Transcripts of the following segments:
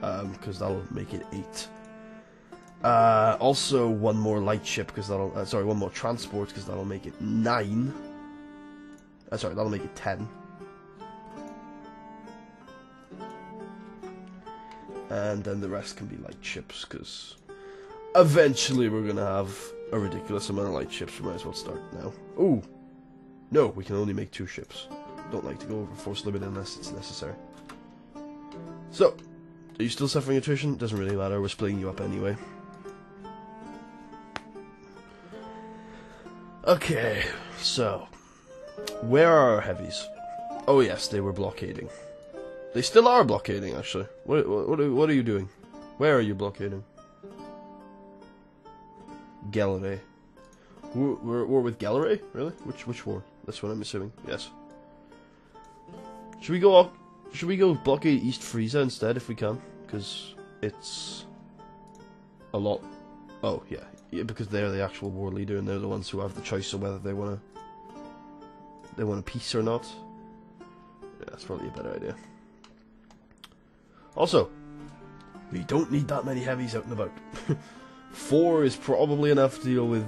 because that'll make it 8. Also, one more light ship, because that'll... sorry, one more transport, because that'll make it 9. Sorry, that'll make it 10. And then the rest can be light ships, because eventually we're going to have a ridiculous amount of light ships. We might as well start now. Ooh! No, we can only make 2 ships. Don't like to go over force limit unless it's necessary. So, are you still suffering attrition? Doesn't really matter, we're splitting you up anyway. Okay, so, where are our heavies? Oh yes, they were blockading. They still are blockading, actually. What are you doing? Where are you blockading? Gallery. War with Gallery? Really? Which war? This one, I'm assuming. Yes. Should we go blockade East Frisia instead if we can? Because it's a lot. Oh yeah, because they're the actual war leader and they're the ones who have the choice of whether they want a peace or not. Yeah, that's probably a better idea. Also, we don't need that many heavies out and about. 4 is probably enough to deal with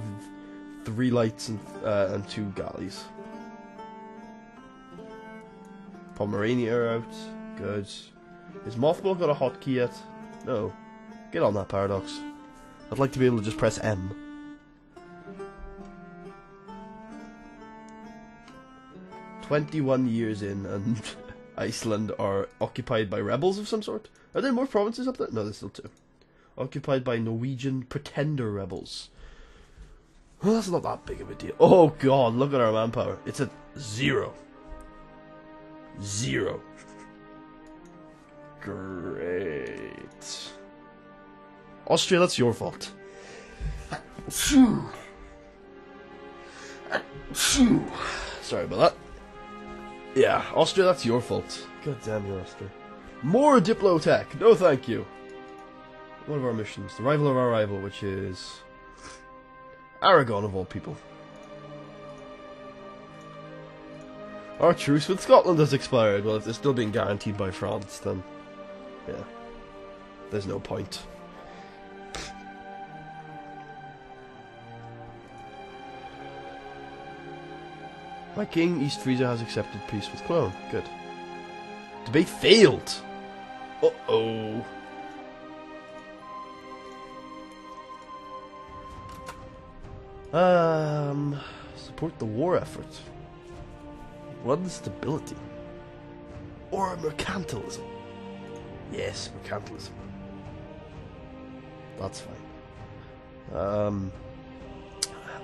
3 lights and 2 galleys. Pomerania are out. Good. Is Mothball got a hotkey yet? No. Get on that, Paradox. I'd like to be able to just press M. "21 years in and Iceland are occupied by rebels of some sort. Are there more provinces up there? No, there's still 2. Occupied by Norwegian pretender rebels. Well, that's not that big of a deal. Oh god, look at our manpower. It's at 0. 0. Great. Austria, that's your fault. Sorry about that. Yeah, Austria, that's your fault. God damn you, Austria. More Diplotech! No thank you. One of our missions. The rival of our rival, which is Aragon of all people. Our truce with Scotland has expired. Well, if they're still being guaranteed by France, then yeah, there's no point. My king, East Frisia, has accepted peace with Cologne. Good. Debate failed! Uh-oh. Support the war effort. Run stability. Or mercantilism. Yes, mercantilism. That's fine.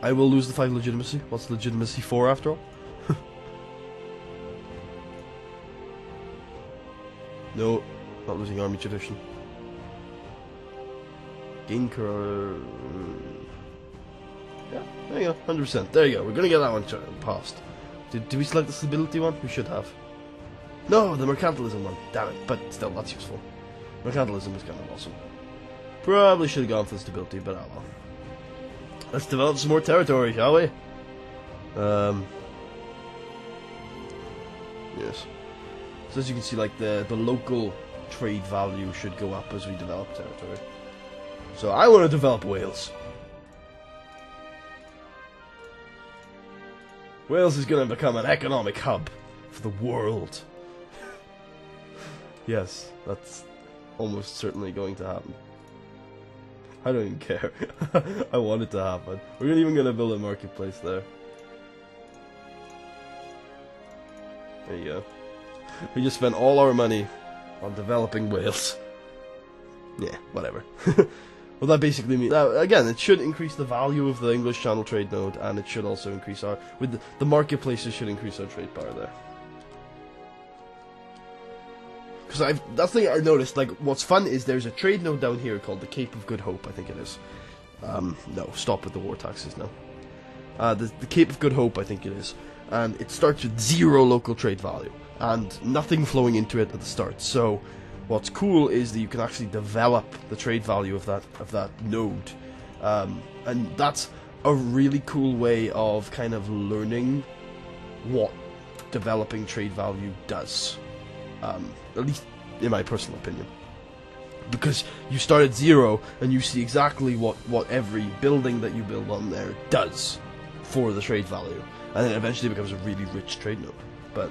I will lose the 5 legitimacy. What's legitimacy for, after all? No, not losing army tradition. Gain yeah, there you go, 100%. There you go, we're gonna get that one passed. Did we select the stability one? We should have. No, the mercantilism one. Damn it, but still, that's useful. Mercantilism is kind of awesome. Probably should have gone for the stability, but oh well. Let's develop some more territory, shall we? Yes. So as you can see, like the local trade value should go up as we develop territory. So I want to develop Wales. Wales is going to become an economic hub for the world. Yes, that's almost certainly going to happen. I don't even care. I want it to happen. We're even going to build a marketplace there. There you go. We just spent all our money on developing Wales. Yeah, whatever. Well, that basically means... Now, again, it should increase the value of the English Channel trade node, and it should also increase our... With the marketplaces should increase our trade power there. Because that's the thing I noticed, like, what's fun is there's a trade node down here called the Cape of Good Hope, I think it is. No, stop with the war taxes now. The Cape of Good Hope, I think it is. And it starts with 0 local trade value, and nothing flowing into it at the start. So, what's cool is that you can actually develop the trade value of that node. And that's a really cool way of kind of learning what developing trade value does. At least in my personal opinion. because you start at 0 and you see exactly what every building that you build on there does for the trade value, and then eventually becomes a really rich trade node. But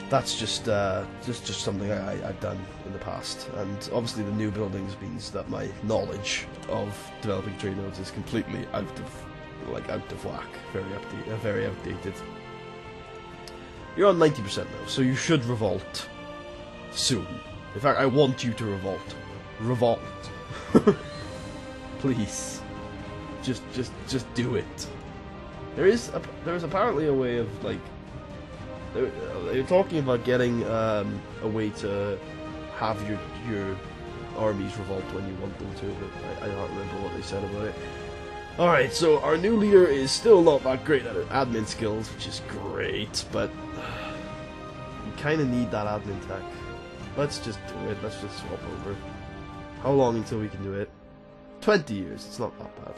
that's just something I've done in the past, and obviously the new buildings means that my knowledge of developing trade nodes is completely out of whack, very outdated. You're on 90% now, so you should revolt soon. In fact, I want you to revolt. Revolt. Please. Just do it. There's apparently a way of, like, they're talking about getting a way to have your armies revolt when you want them to, but I don't remember what they said about it. Alright, so our new leader is still not that great at admin skills, which is great, but we kind of need that admin tech. Let's just do it. Let's just swap over. How long until we can do it? 20 years. It's not that bad.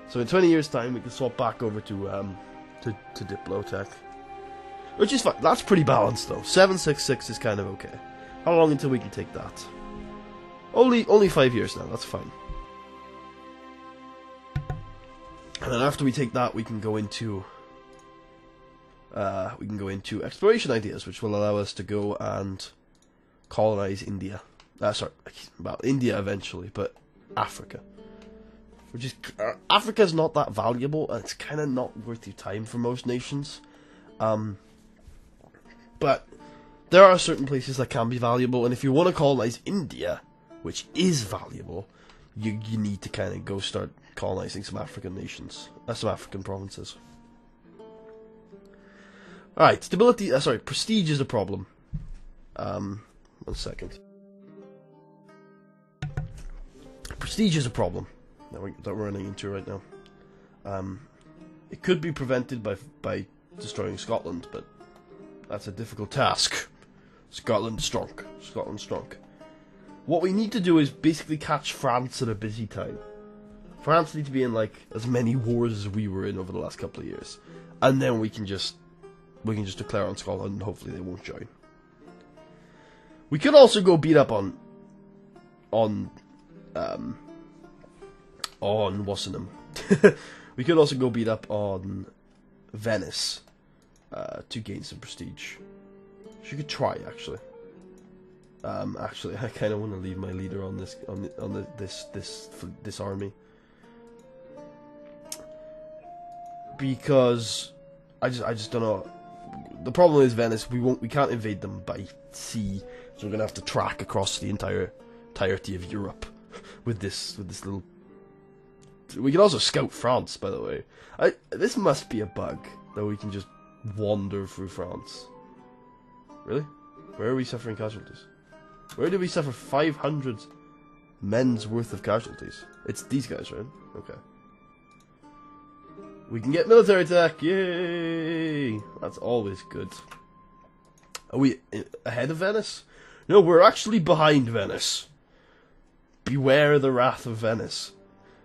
So in 20 years' time, we can swap back over to Diplotech, which is fine. That's pretty balanced, though. 766 is kind of okay. How long until we can take that? Only 5 years now. That's fine. And then after we take that, we can go into exploration ideas, which will allow us to go and colonize India. Sorry, well, India eventually, but Africa. Which is Africa's not that valuable, and it's kind of not worth your time for most nations. But there are certain places that can be valuable, and if you want to colonize India, which is valuable, you need to kind of go start colonizing some African nations, some African provinces. Alright, stability, prestige is a problem. 1 second. Prestige is a problem that we're running into right now. It could be prevented by destroying Scotland, but that's a difficult task. Scotland's strong. What we need to do is basically catch France at a busy time. France need to be in, like, as many wars as we were in over the last couple of years, and then we can just declare on Scotland, and hopefully they won't join. We could also go beat up on Wassenham. We could also go beat up on Venice to gain some prestige. You could try, actually. Actually, I kind of want to leave my leader on this army, because I just don't know. The problem is Venice. We can't invade them by sea, so we're gonna have to track across the entirety of Europe with this little. We can also scout France, by the way. This must be a bug that we can just wander through France. Really? Where are we suffering casualties? Where did we suffer 500 men's worth of casualties? It's these guys, right? Okay. We can get military attack! Yay! That's always good. Are we ahead of Venice? No, we're actually behind Venice. Beware the wrath of Venice.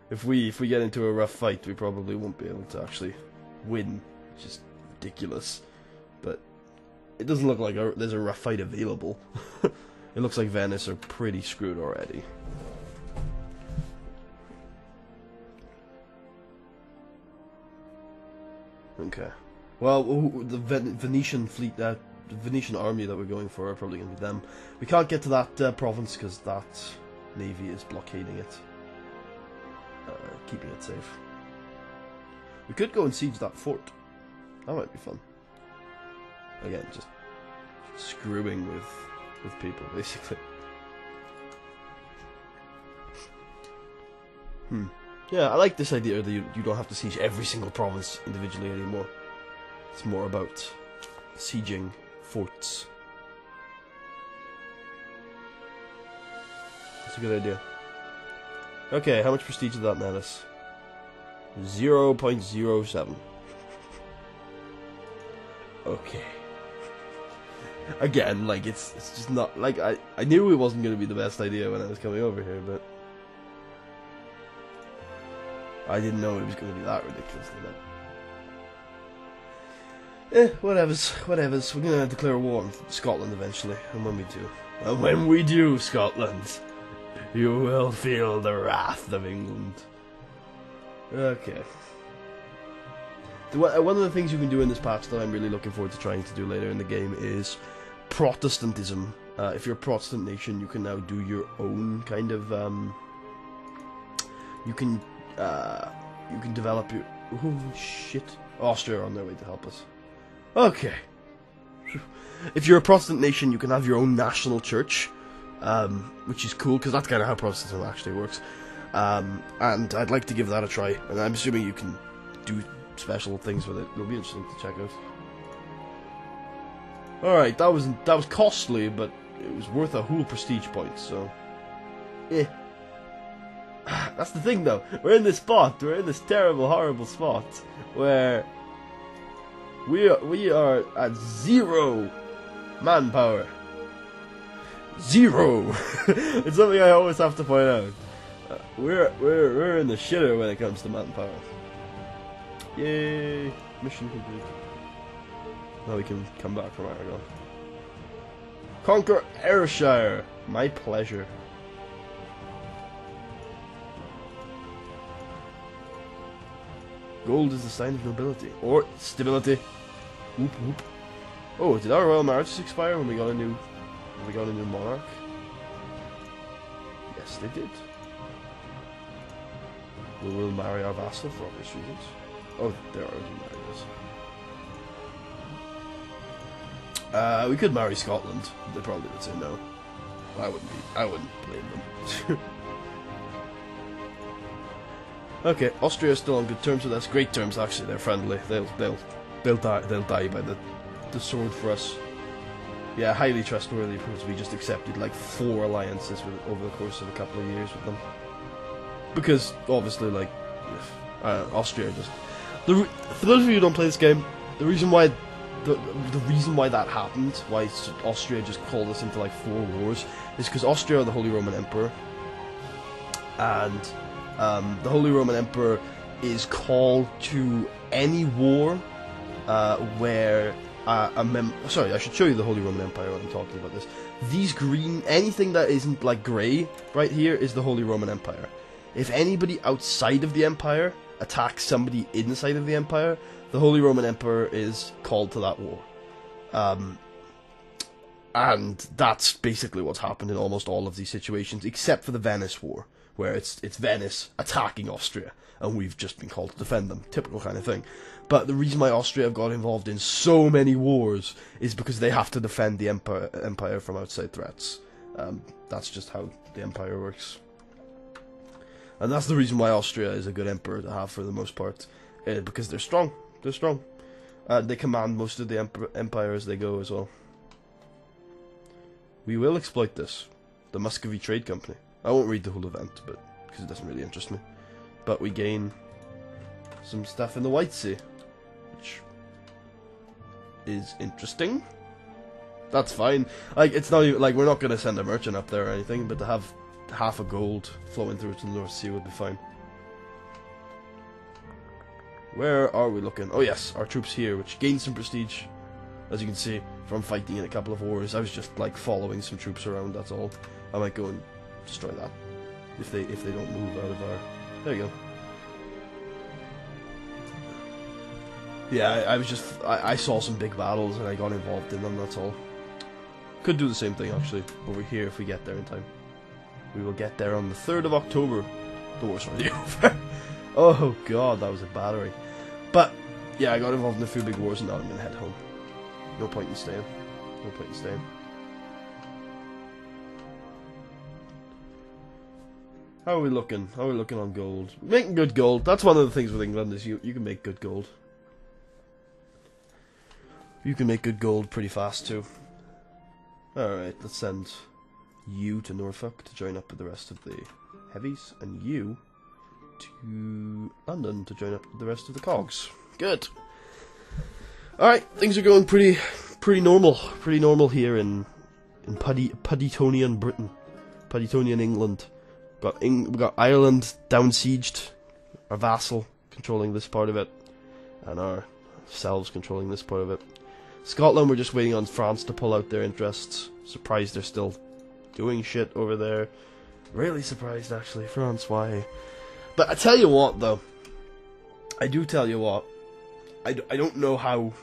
If we get into a rough fight, we probably won't be able to actually win. It's just ridiculous. But it doesn't look like there's a rough fight available. It looks like Venice are pretty screwed already. Okay. Well, the Venetian fleet, the Venetian army that we're going for are probably going to be them. We can't get to that province because that navy is blockading it, keeping it safe. We could go and siege that fort. That might be fun. Again, just screwing with people, basically. Yeah, I like this idea that you don't have to siege every single province individually anymore. It's more about sieging forts. That's a good idea. Okay, how much prestige did that net us? 0.07. Okay. Again, like, it's just not, like, I knew it wasn't going to be the best idea when I was coming over here, but I didn't know it was going to be that ridiculously low. Whatevers. We're gonna declare war on Scotland eventually, and when we do, Scotland, you will feel the wrath of England. Okay. One of the things you can do in this patch that I'm really looking forward to trying to do later in the game is Protestantism. If you're a Protestant nation, you can now do your own kind of you can develop your... Oh shit. Austria are on their way to help us. Okay. If you're a Protestant nation, you can have your own national church, which is cool, because that's kind of how Protestantism actually works. And I'd like to give that a try, and I'm assuming you can do special things with it. It'll be interesting to check out. Alright, that was costly, but it was worth a whole prestige point, so... Eh. That's the thing, though. We're in this terrible, horrible spot, where... We are at 0 manpower. 0! It's something I always have to point out. We're in the shitter when it comes to manpower. Yay! Mission complete. Now we can come back from Aragon. Conquer Ayrshire! My pleasure. Gold is the sign of nobility. Or stability. Whoop whoop. Oh, did our royal marriages expire when we got a new monarch? Yes, they did. We will marry our vassal for obvious reasons. Oh, they're already married us. We could marry Scotland. They probably would say no. I wouldn't blame them. Okay, Austria is still on good terms with us. Great terms, actually. They're friendly. They'll die by the sword for us. Yeah, highly trustworthy because we just accepted like 4 alliances over the course of a couple of years with them. Because obviously, like Austria just. For those of you who don't play this game, the reason why that happened, why Austria just called us into like 4 wars, is because Austria are the Holy Roman Emperor, and the Holy Roman Emperor is called to any war where sorry, I should show you the Holy Roman Empire when I'm talking about this. These green, anything that isn't like grey right here is the Holy Roman Empire. If anybody outside of the Empire attacks somebody inside of the Empire, the Holy Roman Emperor is called to that war. And that's basically what's happened in almost all of these situations, except for the Venice War, where it's Venice attacking Austria, and we've just been called to defend them. Typical kind of thing. But the reason why Austria have got involved in so many wars is because they have to defend the empire from outside threats. That's just how the Empire works. And that's the reason why Austria is a good emperor to have for the most part, because they're strong. They're strong. They command most of the empire as they go as well. We will exploit this. The Muscovy Trade Company. I won't read the whole event, but because it doesn't really interest me. But we gain some stuff in the White Sea, which is interesting. That's fine. Like, it's not even like we're not going to send a merchant up there or anything, but to have half a gold flowing through to the North Sea would be fine. Where are we looking? Oh yes, our troops here, which gain some prestige, as you can see from fighting in a couple of wars. I was just like following some troops around. That's all. I might go and destroy that if they don't move out of our. There you go. Yeah, I saw some big battles and I got involved in them. That's all. Could do the same thing actually over here if we get there in time. We will get there on the 3rd of October. The war's already over. Oh god, that was a battery. But yeah, I got involved in a few big wars and now I'm gonna head home. No point in staying. No point in staying. How are we looking? How are we looking on gold? Making good gold. That's one of the things with England is you can make good gold. You can make good gold pretty fast too. Alright, let's send you to Norfolk to join up with the rest of the heavies, and you to London to join up with the rest of the cogs. Good. Alright, things are going pretty normal. Pretty normal here in Pudditonian Britain. Pudditonian England. We got Ireland down sieged, our vassal controlling this part of it, and our themselves controlling this part of it. Scotland, we're just waiting on France to pull out their interests. Surprised they're still doing shit over there. Really surprised, actually. France, why? But I tell you what, though. I do tell you what. I don't know how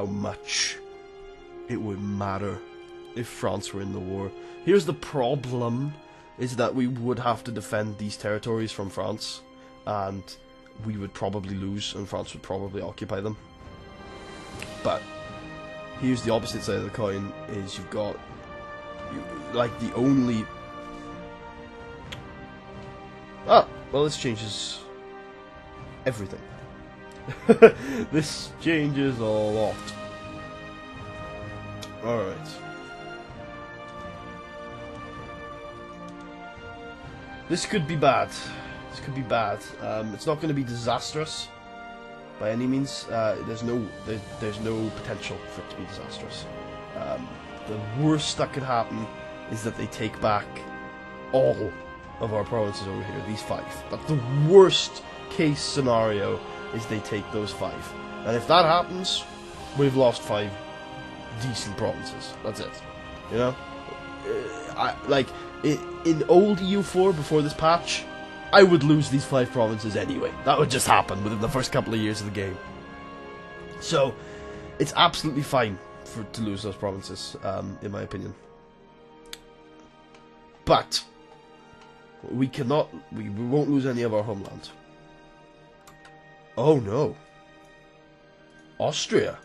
much it would matter if France were in the war. Here's the problem, is that we would have to defend these territories from France, and we would probably lose, and France would probably occupy them. But here's the opposite side of the coin, is you've got, like, the only... Ah, well, this changes everything. This changes a lot. Alright. This could be bad. This could be bad. It's not going to be disastrous by any means. There's no potential for it to be disastrous. The worst that could happen is that they take back all of our provinces over here, these 5. That's the worst case scenario, is they take those 5. And if that happens, we've lost 5 decent provinces. That's it. You know? In old EU4, before this patch, I would lose these 5 provinces anyway. That would just happen within the first couple of years of the game. So, it's absolutely fine to lose those provinces, in my opinion. But we won't lose any of our homeland. Oh no. Austria?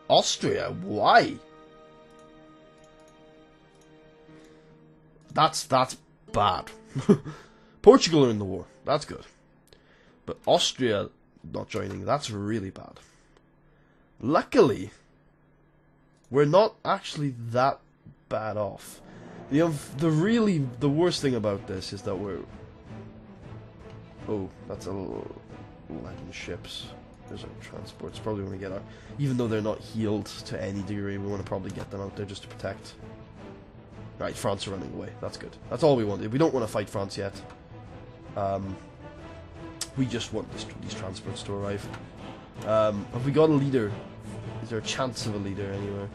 Why? That's bad. Portugal are in the war. That's good. But Austria not joining, that's really bad. Luckily, we're not actually that bad off. The worst thing about this is that we're... Oh, that's a little... 11 ships. There's our transports. Probably want to get our... Even though they're not healed to any degree, we want to probably get them out there just to protect. Right, France are running away. That's good. That's all we wanted. We don't want to fight France yet. We just want these transports to arrive. Have we got a leader? Is there a chance of a leader anywhere?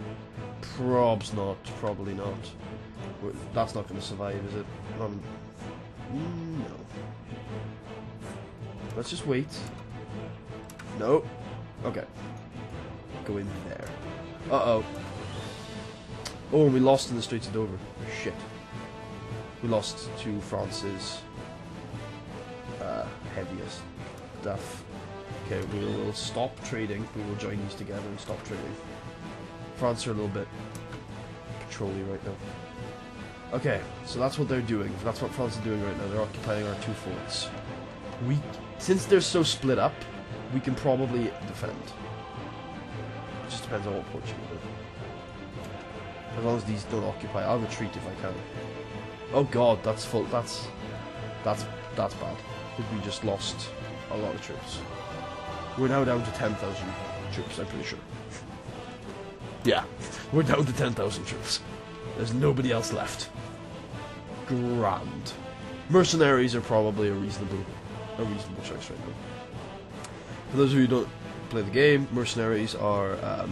Probs not. Probably not. That's not going to survive, is it? No. Let's just wait. No. Okay. Go in there. Uh-oh. Oh, and we lost in the Straits of Dover. Shit. We lost to France's heaviest stuff. Okay, we will stop trading. We will join these together and stop trading. France are a little bit patrolly right now. Okay, so that's what they're doing. That's what France is doing right now. They're occupying our 2 forts. Since they're so split up, we can probably defend. It just depends on what Portugal do. As long as these don't occupy, I'll retreat if I can. Oh god, that's full. That's bad. We just lost a lot of troops. We're now down to 10,000 troops, I'm pretty sure. Yeah, we're down to 10,000 troops. There's nobody else left. Grand. Mercenaries are probably a reasonable choice right now. For those of you who don't play the game, mercenaries are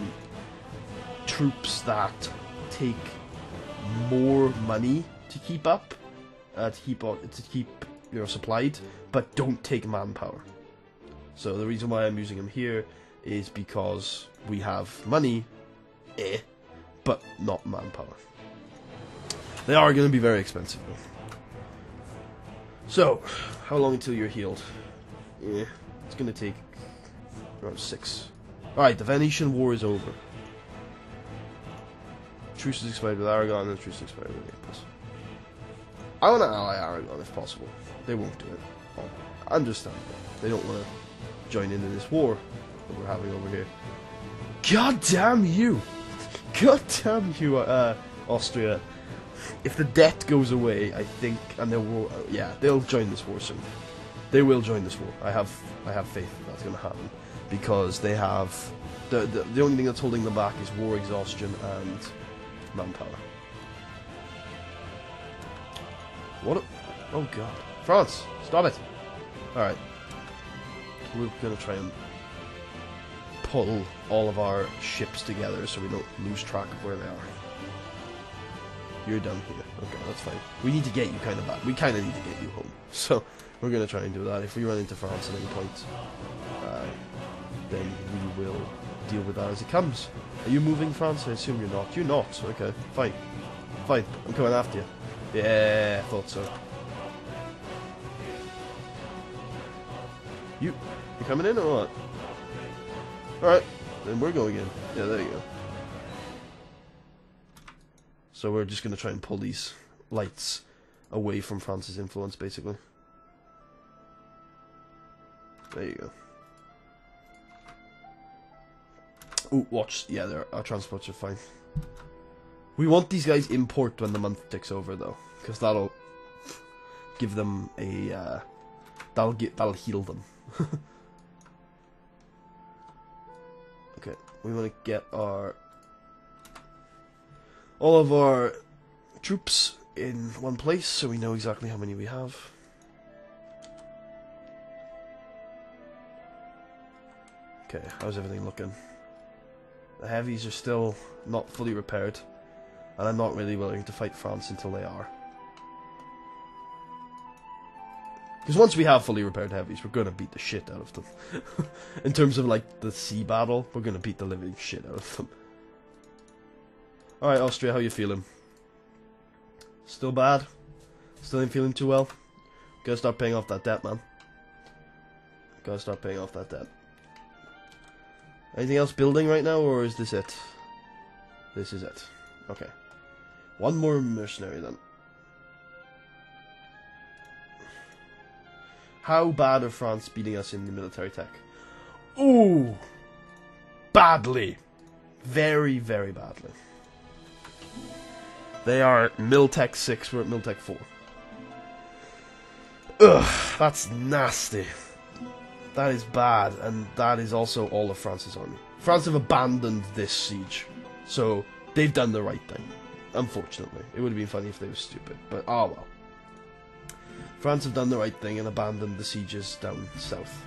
troops that take more money to keep up, to keep supplied, but don't take manpower. So the reason why I'm using them here is because we have money, but not manpower. They are going to be very expensive though. So, how long until you're healed? Yeah, it's going to take around 6. Alright, the Venetian War is over. Truce is expired with Aragon, and truce is expired with Naples. I want to ally Aragon if possible. They won't do it. I understand that. They don't want to join in this war that we're having over here. God damn you! God damn you, Austria. If the debt goes away, I think, and they'll join this war soon. They will join this war. I have faith that that's going to happen, because they have the only thing that's holding them back is war exhaustion and manpower. Oh god, France, stop it! All right, we're going to try and pull all of our ships together so we don't lose track of where they are. You're down here. Okay, that's fine. We need to get you kind of back. We kind of need to get you home. So we're going to try and do that. If we run into France at any point, then we will deal with that as it comes. Are you moving, France? I assume you're not. You're not. Okay, fine. Fine. I'm coming after you. Yeah, I thought so. You coming in or what? Alright, then we're going in. Yeah, there you go. So we're just going to try and pull these lights away from France's influence, basically. There you go. Ooh, watch. Yeah, our transports are fine. We want these guys in port when the month ticks over, though, because that'll give them a that'll heal them. Okay, we want to get all of our troops in one place so we know exactly how many we have. Okay, how's everything looking? The heavies are still not fully repaired, and I'm not really willing to fight France until they are. Because once we have fully repaired heavies, we're going to beat the shit out of them. In terms of, like, the sea battle, we're going to beat the living shit out of them. Alright, Austria, how you feeling? Still bad? Still ain't feeling too well? Gotta start paying off that debt, man. Gotta start paying off that debt. Anything else building right now, or is this it? This is it. Okay. One more mercenary, then. How bad are France beating us in the military tech? Ooh! Badly! Very, very badly. They are Miltech 6, we're at Miltech 4. Ugh, that's nasty. That is bad, and that is also all of France's army. France have abandoned this siege, so they've done the right thing. Unfortunately. It would have been funny if they were stupid, but oh well. France have done the right thing and abandoned the sieges down south.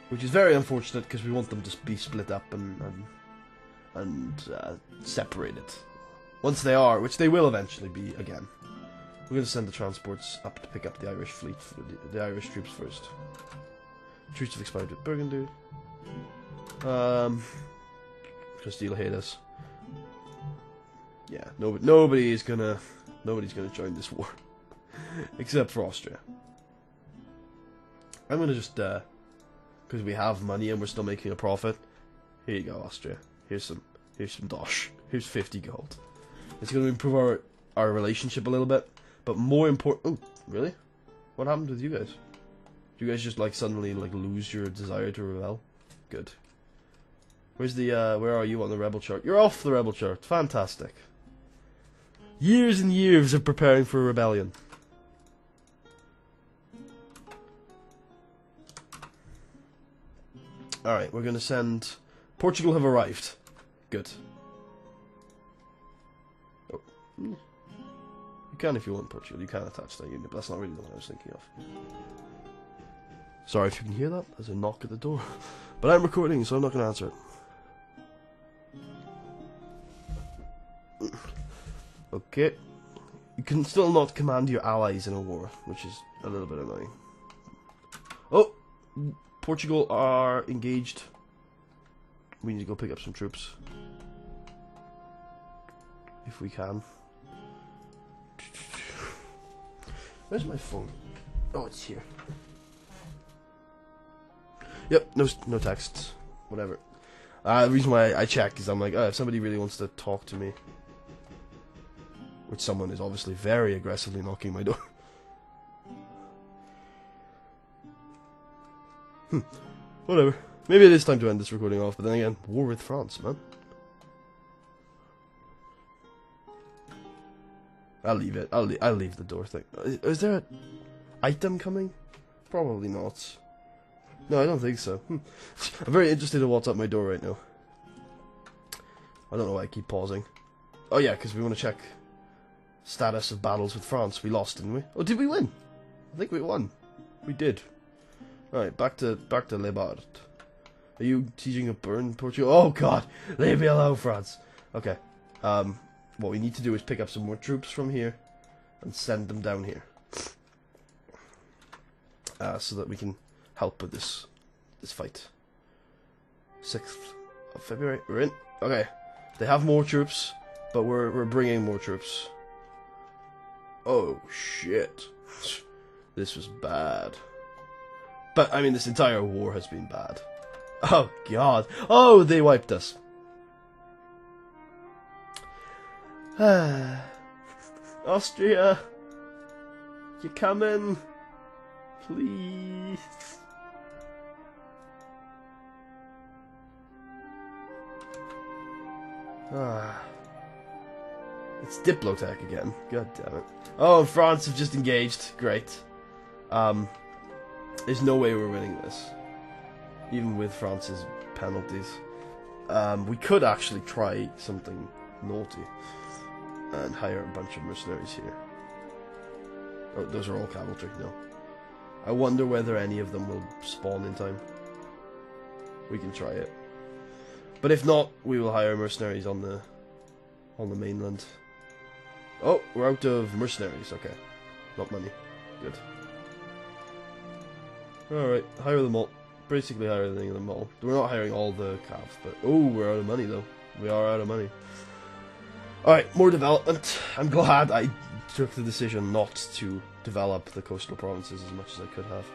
Which is very unfortunate because we want them to be split up and separated. Once they are, which they will eventually be again. We're going to send the transports up to pick up the Irish fleet, the Irish troops first. Troops have expired with Burgundy. Castile hate us. Yeah, nobody's gonna join this war. Except for Austria. I'm gonna just, because we have money and we're still making a profit. Here you go, Austria. Here's some dosh. Here's 50 gold. It's gonna improve our relationship a little bit, but more important. Oh, really? What happened with you guys? Did you guys just like suddenly like lose your desire to rebel? Good. Where's the where are you on the rebel chart? You're off the rebel chart. Fantastic. Years and years of preparing for a rebellion. Alright, we're going to send... Portugal have arrived. Good. Oh. You can if you want, Portugal. You can attach that unit, but that's not really the one I was thinking of. Sorry if you can hear that. There's a knock at the door. But I'm recording, so I'm not going to answer it. Okay. You can still not command your allies in a war, which is a little bit annoying. Oh! Portugal are engaged. We need to go pick up some troops. If we can. Where's my phone? Oh, it's here. Yep, no texts. Whatever. The reason why I check is I'm like, if somebody really wants to talk to me. Which someone is obviously very aggressively knocking my door. Whatever. Maybe it is time to end this recording off, but then again, war with France, man. I'll leave it. I'll leave the door thing. Is there an item coming? Probably not. No, I don't think so. I'm very interested in what's up my door right now. I don't know why I keep pausing. Oh yeah, because we want to check status of battles with France. We lost, didn't we? Oh, did we win? I think we won. We did. Alright, back to Le Bard. Are you teaching a burn Portugal? Oh god, leave me alone, France. Okay. What we need to do is pick up some more troops from here and send them down here, so that we can help with this fight. 6th of February. We're in. Okay. They have more troops, but we're bringing more troops. Oh shit. This was bad. But I mean, this entire war has been bad. Oh god. Oh, they wiped us. Austria, you coming? Please. It's Diplotech again. God damn it. Oh, and France have just engaged. Great. There's no way we're winning this, even with France's penalties. We could actually try something naughty and hire a bunch of mercenaries here. Oh, those are all cavalry. No. I wonder whether any of them will spawn in time. We can try it. But if not, we will hire mercenaries on the mainland. Oh, we're out of mercenaries. Okay. Not money. Good. Alright, hire them all. Basically hiring them all. We're not hiring all the calves, but... Oh, we're out of money though. We are out of money. Alright, more development. I'm glad I took the decision not to develop the coastal provinces as much as I could have.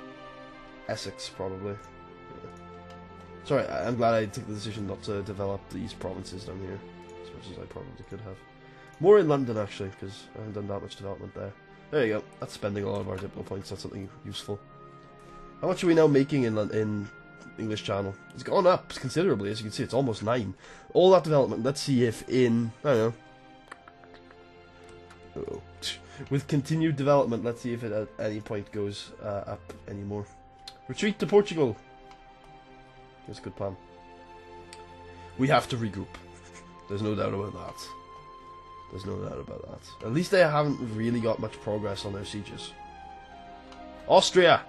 Essex, probably. Yeah. Sorry, I'm glad I took the decision not to develop these provinces down here as much as I probably could have. More in London, actually, because I haven't done that much development there. There you go. That's spending a lot of our diplo points. That's something useful. How much are we now making in English Channel? It's gone up considerably, as you can see. It's almost 9. All that development. Let's see if in... I don't know. Uh-oh. With continued development, let's see if it at any point goes up anymore. Retreat to Portugal. That's a good plan. We have to regroup. There's no doubt about that. There's no doubt about that. At least they haven't really got much progress on their sieges. Austria!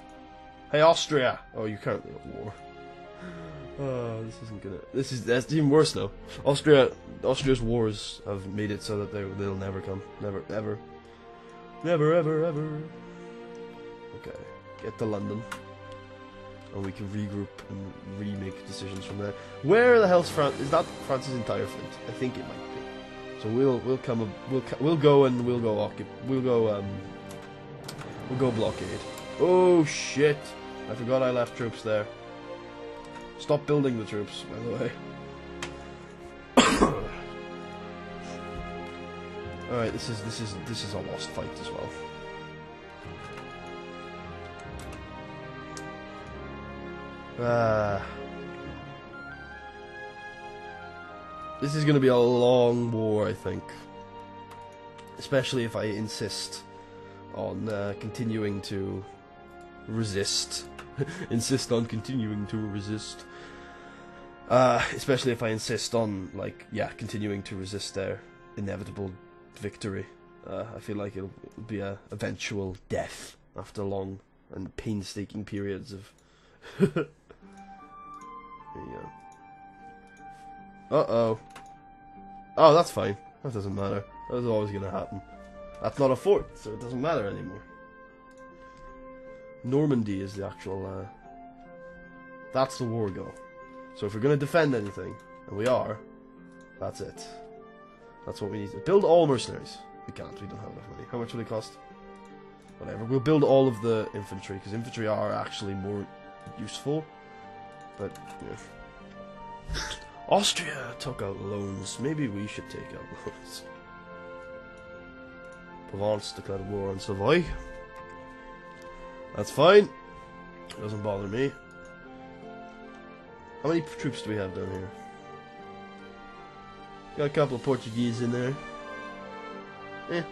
Hey, Austria! Oh, you're currently at war. Oh, this isn't gonna... That's even worse now. Austria's wars have made it so that they'll never come. Never, ever. Never, ever, ever. Okay, get to London. And we can regroup and remake decisions from there. Where the hell's France? Is that France's entire fleet? I think it might be. So we'll go blockade. Oh shit! I forgot I left troops there. Stop building the troops, by the way. Alright, this is a lost fight as well. This is going to be a long war, I think. Especially if I insist on continuing to resist. Insist on continuing to resist. Especially if I insist on, like, yeah, continuing to resist their inevitable victory. I feel like it'll be a eventual death after long and painstaking periods of... There you go. Uh-oh. Oh, that's fine. That doesn't matter. That's always going to happen. That's not a fort, so it doesn't matter anymore. Normandy is the actual... that's the war goal. So if we're going to defend anything, and we are, that's it. That's what we need to... Build all mercenaries. We can't, we don't have enough money. How much will it cost? Whatever. We'll build all of the infantry, because infantry are actually more useful. But, yeah. Austria took out loans. Maybe we should take out loans. Provence declared war on Savoy. That's fine. Doesn't bother me. How many troops do we have down here? Got a couple of Portuguese in there. Yeah.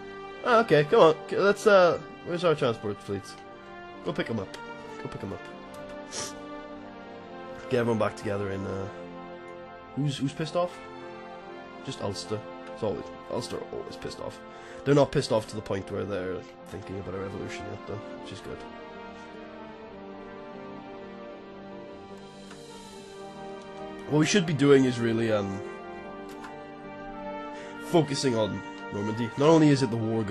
Oh, okay, come on. Let's, where's our transport fleets? Go pick them up. Go pick them up. Get everyone back together in, who's pissed off? Just Ulster. It's always... Ulster are always pissed off. They're not pissed off to the point where they're thinking about a revolution yet, though, which is good. what we should be doing is really focusing on Normandy. Not only is it the war